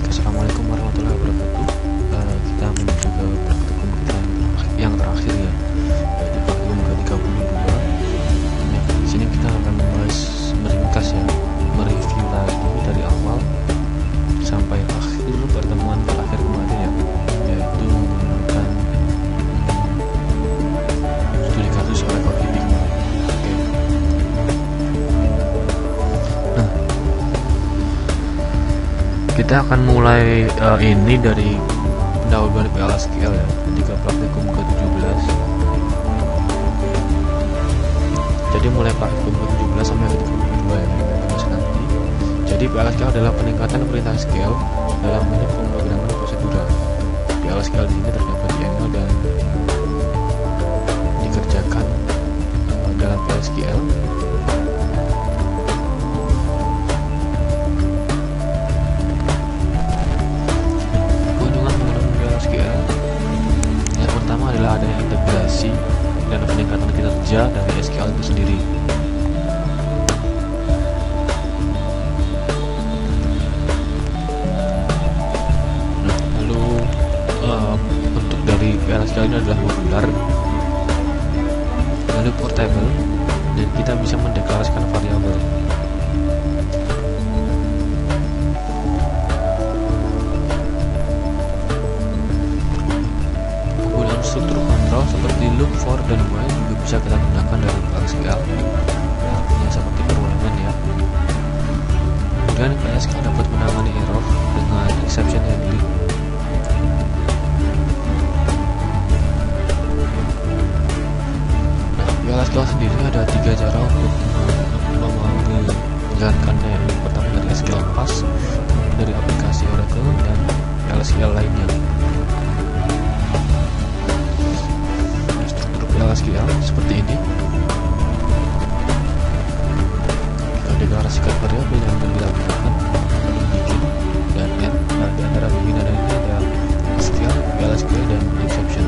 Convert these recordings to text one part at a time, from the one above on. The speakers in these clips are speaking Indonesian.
Baik, assalamualaikum warahmatullahi wabarakatuh. Kita menuju ke praktikum kita yang terakhir ya, yaitu praktikum ke-32. Nah, di sini kita akan membahas meringkas ya, mereview lagi dari awal sampai akhir pertemuan terakhir kemarin ya, yaitu menggunakan studi kasus oleh KPB kemarin. Oke. Nah, kita akan mulai ini dari pendahuluan PLSQL ya, ketika praktikum ke-17. Jadi mulai praktikum ke-17 sampai ke-32 ya, kita nanti. Jadi PLSQL adalah peningkatan perintah SQL dalam bentuk pemrograman prosedural. PLSQL di sini terdapat YAML dan dikerjakan dalam PLSQL. Adalah adanya integrasi dan peningkatan kinerja dari SQL itu sendiri. Nah, lalu bentuk dari PLSQL ini adalah modular, lalu portable, dan kita bisa mendeklarasikan variabel. Struktur kontrol seperti loop, for, dan while juga bisa kita gunakan dalam PLSQL, artinya seperti perulangan ya. Kemudian PLSQL dapat menangani error dengan exception handling. Nah, PLSQL sendiri ada 3 cara untuk menjalankannya. Yang pertama dari SQL Pass, dari aplikasi Oracle, dan PLSQL lainnya. PLSQL seperti ini. Kita deklarasikan variabel yang akan kita gunakan, lalu begin dan end. Nah, di antara begin dan end ada SQL, PLSQL, dan exception.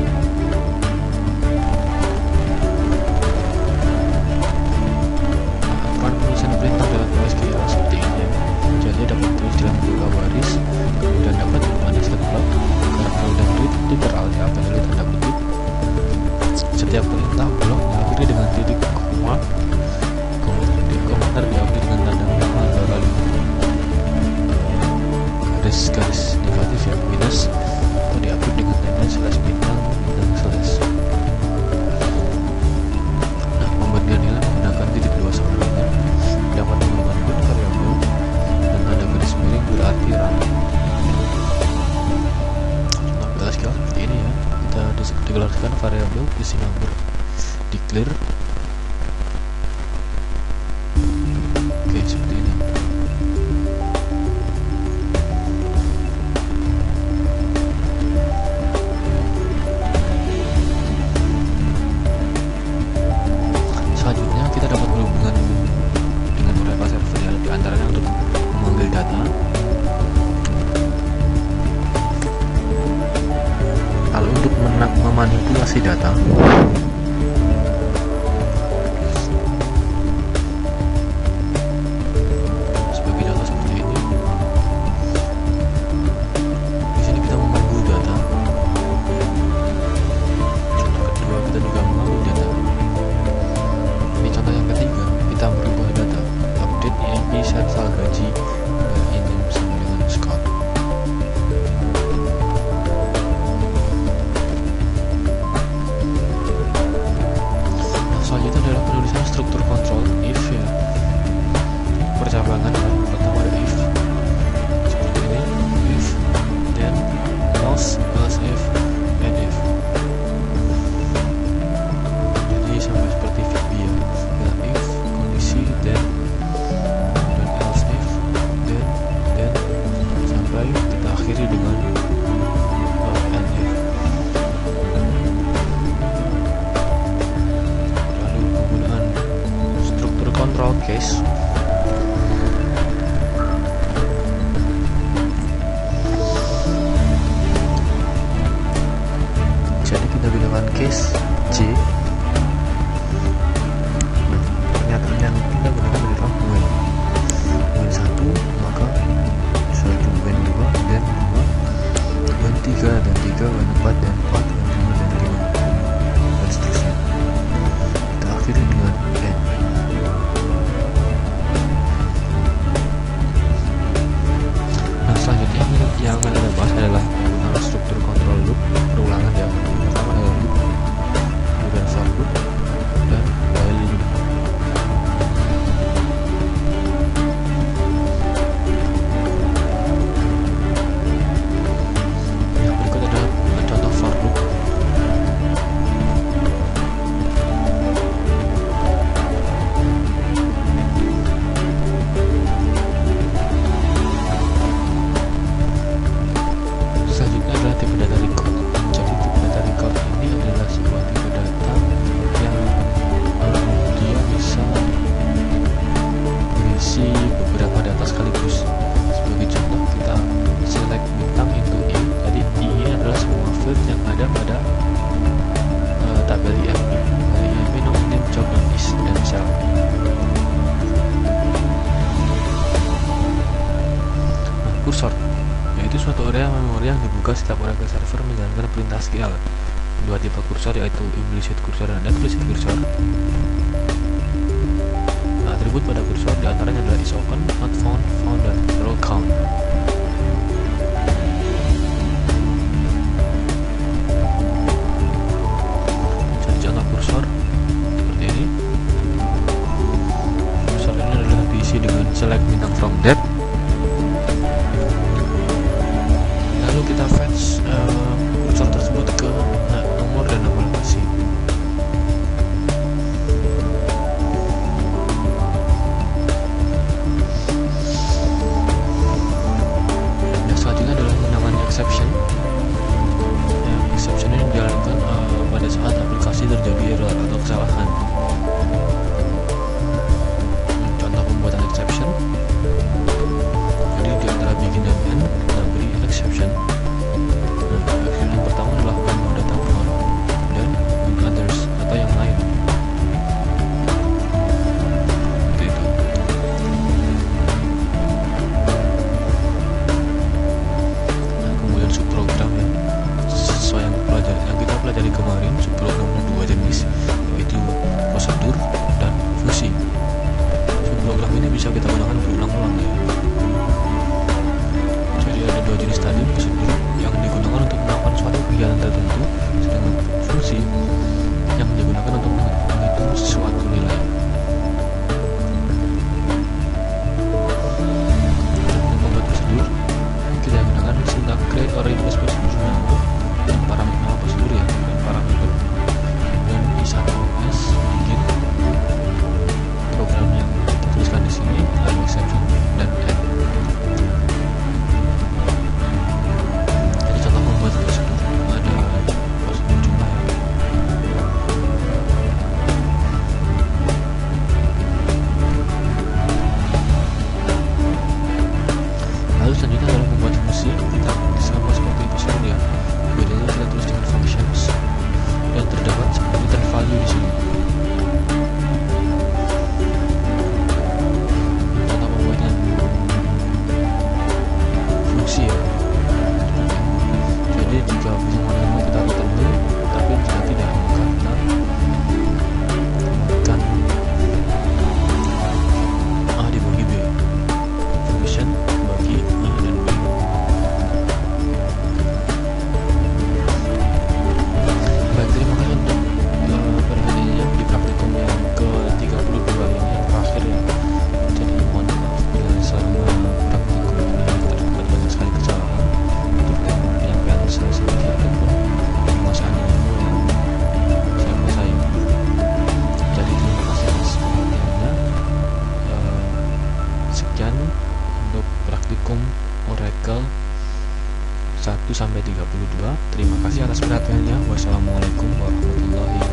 Aturan penulisan perintah dalam PLSQL seperti ini. Jadi dapat ditulis dalam dua baris, kemudian dapat dipanaskan blok, karena dan read itu beralih apa dari tanda kutip. Setiap perintah blok diakhiri dengan titik koma, kemudian komentar diakhiri dengan tanda koma lalu garis negatif ya, minus, atau diakhiri dengan tanda slash bintang slash. Nah, pemberian nilai menggunakan titik 2 sama dengan dapat mengubah variabel dan tanda garis miring berarti run. Nah, PLSQL seperti ini ya. Kita deklarasikan variabel isi number, declare. Oke, seperti ini. Selanjutnya kita dapat berhubungan dengan beberapa server ya, di antaranya untuk memanggil data, lalu untuk memanipulasi data. Sebagai contoh seperti ini. Di sini kita memanggil data. Contoh kedua, kita juga memanggil data. Ini contoh yang ketiga, kita merubah data. Update IMP sensal gaji dari NIM sama dengan Scott. kursor, yaitu suatu area memori yang dibuka setiap Oracle server menjalankan perintah SQL. Dua tipe kursor yaitu implicit kursor dan explicit kursor. Atribut pada kursor diantaranya adalah isOpen, not found, found, dan roll count. Jadi contoh kursor seperti ini. Kursor ini adalah diisi dengan select bintang from that. Lalu kita fetch kursor tersebut ke nomor dan nama lokasi. Exception. Exception ini dijalankan pada saat aplikasi terjadi error atau kesalahan. Contoh pembuatan exception. Jadi di antara begin dan end kita beri exception. Exception yang pertama adalah when no data found dan when others atau yang lain. Seperti itu. Subprogram yang sesuai yang kita pelajari kemarin, subprogram ada dua jenis, yaitu prosedur dan fungsi. Subprogram ini bisa kita gunakan berulang-ulang ya. Jadi ada dua jenis tadi, prosedur yang digunakan untuk melakukan suatu kegiatan tertentu, sedangkan fungsi yang digunakan untuk menghitung sesuatu nilai. Untuk membuat prosedur, kita gunakan sintak create or replace prosedur dan parameter prosedur ya, dan parameter dan is1s begin. Program yang kita tuliskan di sini lalu exception dan end. Jadi contoh membuat prosedur ada prosedur jumlah ya. Lalu selanjutnya adalah membuat fungsi. Kita sama seperti prosedur ya, bedanya kita tulis dengan functions dan terdapat return value di sini. Contoh membuatnya fungsi ya. Jadi jika bisa menerima kita return nil, tapi jika tidak maka kita memberikan A dibagi B, function bagi A dan B. Baik, terima kasih untuk perhatiannya di praktikum yang ke-32 ini yang terakhir ya. Jadi mohon maaf bila selama praktikum ini terdapat banyak sekali kesalahan untuk penyampaian saya sendiri ataupun penguasaan ilmu yang saya kuasai. Jadi terima kasih atas perhatiannya. Sekian untuk praktikum Oracle 1-32. Terima kasih atas perhatiannya. Wassalamualaikum warahmatullahi wabarakatuh.